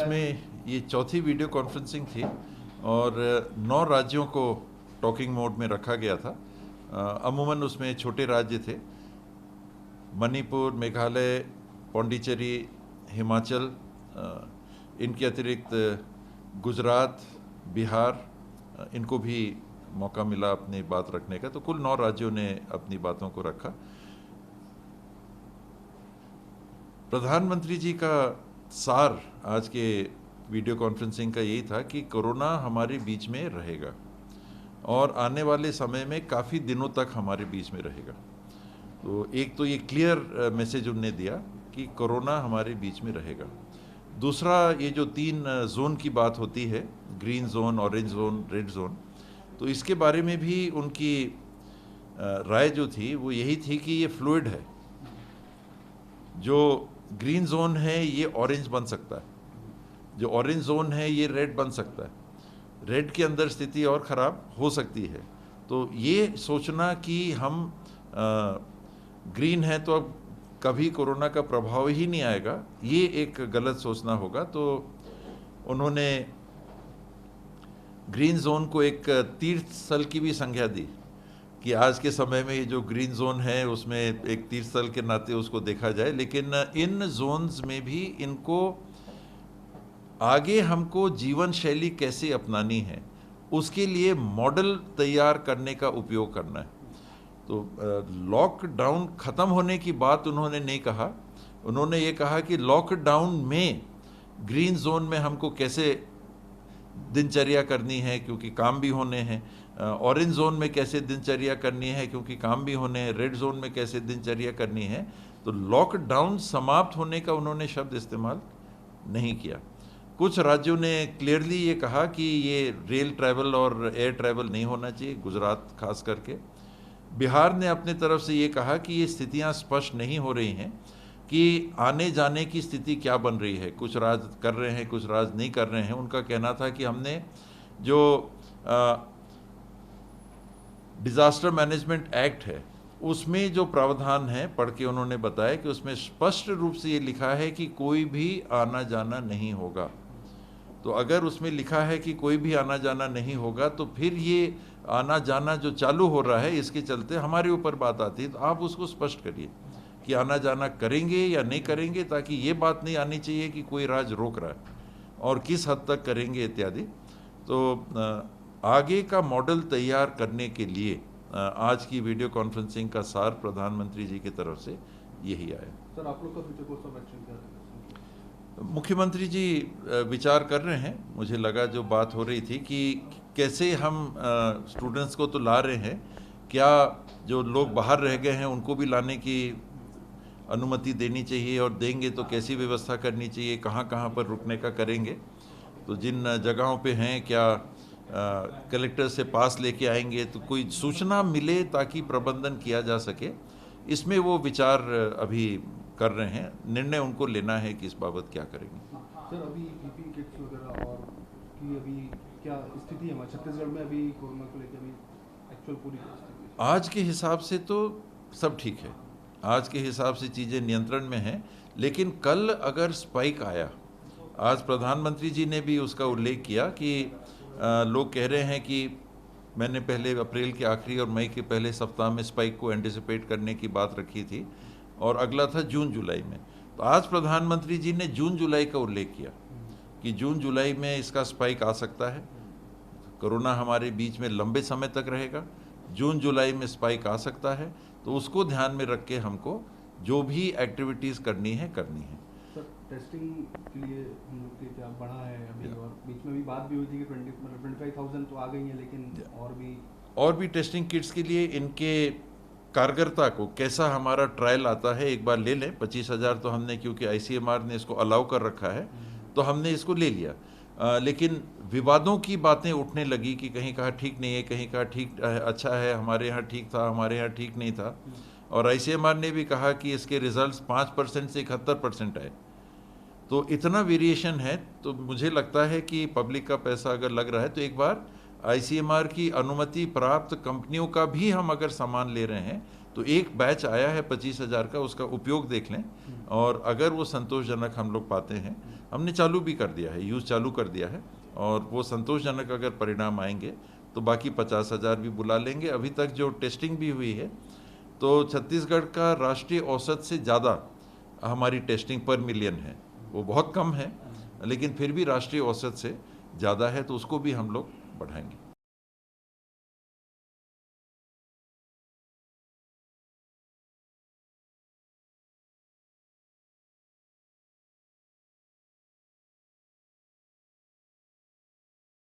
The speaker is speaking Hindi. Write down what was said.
इसमें ये चौथी वीडियो कॉन्फ्रेंसिंग थी और 9 राज्यों को टॉकिंग मोड में रखा गया था। अमूमन उसमें छोटे राज्य थे, मणिपुर, मेघालय, पौंडीचेरी, हिमाचल, इनके अतिरिक्त गुजरात, बिहार, इनको भी मौका मिला अपनी बात रखने का। तो कुल 9 राज्यों ने अपनी बातों को रखा। प्रधानमंत्री जी का सार आज के वीडियो कॉन्फ्रेंसिंग का यही था कि कोरोना हमारे बीच में रहेगा और आने वाले समय में काफ़ी दिनों तक हमारे बीच में रहेगा। तो एक तो ये क्लियर मैसेज उनने दिया कि कोरोना हमारे बीच में रहेगा। दूसरा, ये जो 3 जोन की बात होती है, green zone, orange zone, red zone, तो इसके बारे में भी उनकी राय जो थी वो यही थी कि ये फ्लूइड है। जो ग्रीन जोन है ये ऑरेंज बन सकता है, जो ऑरेंज जोन है ये रेड बन सकता है, रेड के अंदर स्थिति और ख़राब हो सकती है। तो ये सोचना कि हम ग्रीन है तो अब कभी कोरोना का प्रभाव ही नहीं आएगा, ये एक गलत सोचना होगा। तो उन्होंने ग्रीन जोन को एक तीर्थ स्थल की भी संज्ञा दी कि आज के समय में ये जो ग्रीन जोन है उसमें एक तीर्थ स्थल के नाते उसको देखा जाए, लेकिन इन जोन्स में भी इनको आगे हमको जीवन शैली कैसे अपनानी है उसके लिए मॉडल तैयार करने का उपयोग करना है। तो लॉकडाउन ख़त्म होने की बात उन्होंने नहीं कहा, उन्होंने ये कहा कि लॉकडाउन में ग्रीन जोन में हमको कैसे दिनचर्या करनी है क्योंकि काम भी होने हैं, ऑरेंज जोन में कैसे दिनचर्या करनी है क्योंकि काम भी होने हैं, रेड जोन में कैसे दिनचर्या करनी है। तो लॉकडाउन समाप्त होने का उन्होंने शब्द इस्तेमाल नहीं किया। कुछ राज्यों ने क्लियरली ये कहा कि ये रेल ट्रैवल और एयर ट्रैवल नहीं होना चाहिए, गुजरात खास करके। बिहार ने अपने तरफ से ये कहा कि ये स्थितियां स्पष्ट नहीं हो रही हैं कि आने जाने की स्थिति क्या बन रही है, कुछ राज्य कर रहे हैं, कुछ राज्य नहीं कर रहे हैं। उनका कहना था कि हमने जो डिज़ास्टर मैनेजमेंट एक्ट है उसमें जो प्रावधान है पढ़ के उन्होंने बताया कि उसमें स्पष्ट रूप से ये लिखा है कि कोई भी आना जाना नहीं होगा। तो अगर उसमें लिखा है कि कोई भी आना जाना नहीं होगा तो फिर ये आना जाना जो चालू हो रहा है इसके चलते हमारे ऊपर बात आती है। तो आप उसको स्पष्ट करिए कि आना जाना करेंगे या नहीं करेंगे, ताकि ये बात नहीं आनी चाहिए कि कोई राज्य रोक रहा है और किस हद तक करेंगे इत्यादि। तो आगे का मॉडल तैयार करने के लिए आज की वीडियो कॉन्फ्रेंसिंग का सार प्रधानमंत्री जी की तरफ से यही आया। सर, आप लोग का फ्यूचर कोर्स ऑफ एक्शन क्या है? मुख्यमंत्री जी विचार कर रहे हैं। मुझे लगा जो बात हो रही थी कि कैसे हम स्टूडेंट्स को तो ला रहे हैं, क्या जो लोग बाहर रह गए हैं उनको भी लाने की अनुमति देनी चाहिए और देंगे तो कैसी व्यवस्था करनी चाहिए, कहाँ कहाँ पर रुकने का करेंगे। तो जिन जगहों पे हैं क्या कलेक्टर से पास लेके आएंगे तो कोई सूचना मिले ताकि प्रबंधन किया जा सके। इसमें वो विचार अभी कर रहे हैं, निर्णय उनको लेना है कि इस बाबत क्या करेंगे। सर, अभी पीपीई किट्स वगैरह और की अभी क्या स्थिति है छत्तीसगढ़ में अभी कोरोना को लेकर? अभी एक्चुअल पूरी स्थिति आज के हिसाब से तो सब ठीक है, आज के हिसाब से चीज़ें नियंत्रण में हैं। लेकिन कल अगर स्पाइक आया, आज प्रधानमंत्री जी ने भी उसका उल्लेख किया कि लोग कह रहे हैं कि मैंने पहले अप्रैल के आखिरी और मई के पहले सप्ताह में स्पाइक को एंटिसिपेट करने की बात रखी थी और अगला था जून जुलाई में। तो आज प्रधानमंत्री जी ने जून जुलाई का उल्लेख किया कि जून जुलाई में इसका स्पाइक आ सकता है, कोरोना हमारे बीच में लंबे समय तक रहेगा, जून जुलाई में स्पाइक आ सकता है। तो उसको ध्यान में रख के हमको जो भी एक्टिविटीज़ करनी है करनी है। सर, टेस्टिंग के लिए हम लोग के क्या बढ़ा है अभी? और बीच में भी बात भी हुई थी कि 25,000 तो आ गई हैं, लेकिन और भी टेस्टिंग किट्स के लिए इनके कारगरता को कैसा हमारा ट्रायल आता है एक बार ले लें। 25,000 तो हमने, क्योंकि ICMR ने इसको अलाउ कर रखा है तो हमने इसको ले लिया। लेकिन विवादों की बातें उठने लगी कि कहीं कहा ठीक नहीं है, कहीं कहा ठीक अच्छा है, हमारे यहाँ ठीक था, हमारे यहाँ ठीक नहीं था। और ICMR ने भी कहा कि इसके रिजल्ट्स 5% से 71% आए। तो इतना वेरिएशन है, तो मुझे लगता है कि पब्लिक का पैसा अगर लग रहा है तो एक बार ICMR की अनुमति प्राप्त कंपनियों का भी हम अगर सामान ले रहे हैं तो एक बैच आया है 25,000 का, उसका उपयोग देख लें और अगर वो संतोषजनक हम लोग पाते हैं हमने चालू भी कर दिया है, यूज़ चालू कर दिया है, और वो संतोषजनक अगर परिणाम आएंगे तो बाकी 50,000 भी बुला लेंगे। अभी तक जो टेस्टिंग भी हुई है तो छत्तीसगढ़ का राष्ट्रीय औसत से ज़्यादा हमारी टेस्टिंग पर मिलियन है। वो बहुत कम है, लेकिन फिर भी राष्ट्रीय औसत से ज़्यादा है, तो उसको भी हम लोग बढ़ाएंगे।